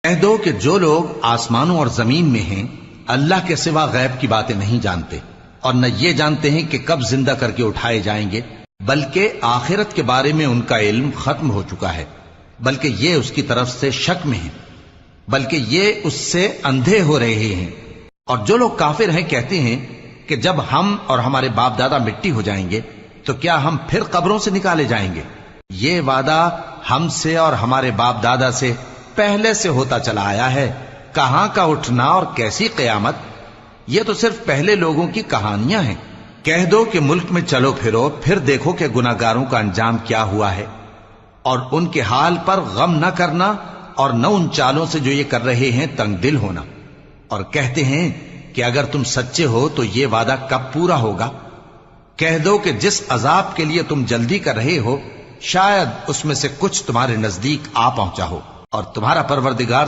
کہہ دو کہ جو لوگ آسمانوں اور زمین میں ہیں اللہ کے سوا غیب کی باتیں نہیں جانتے، اور نہ یہ جانتے ہیں کہ کب زندہ کر کے اٹھائے جائیں گے، بلکہ آخرت کے بارے میں ان کا علم ختم ہو چکا ہے، بلکہ یہ اس کی طرف سے شک میں ہیں، بلکہ یہ اس سے اندھے ہو رہے ہیں۔ اور جو لوگ کافر ہیں کہتے ہیں کہ جب ہم اور ہمارے باپ دادا مٹی ہو جائیں گے تو کیا ہم پھر قبروں سے نکالے جائیں گے؟ یہ وعدہ ہم سے اور ہمارے باپ دادا سے پہلے سے ہوتا چلا آیا ہے، کہاں کا اٹھنا اور کیسی قیامت؟ یہ تو صرف پہلے لوگوں کی کہانیاں ہیں۔ کہہ دو کہ ملک میں چلو پھرو، پھر دیکھو کہ گناہگاروں کا انجام کیا ہوا ہے، اور ان کے حال پر غم نہ کرنا، اور نہ ان چالوں سے جو یہ کر رہے ہیں تنگ دل ہونا۔ اور کہتے ہیں کہ اگر تم سچے ہو تو یہ وعدہ کب پورا ہوگا؟ کہہ دو کہ جس عذاب کے لیے تم جلدی کر رہے ہو شاید اس میں سے کچھ تمہارے نزدیک آ پہنچا ہو، اور تمہارا پروردگار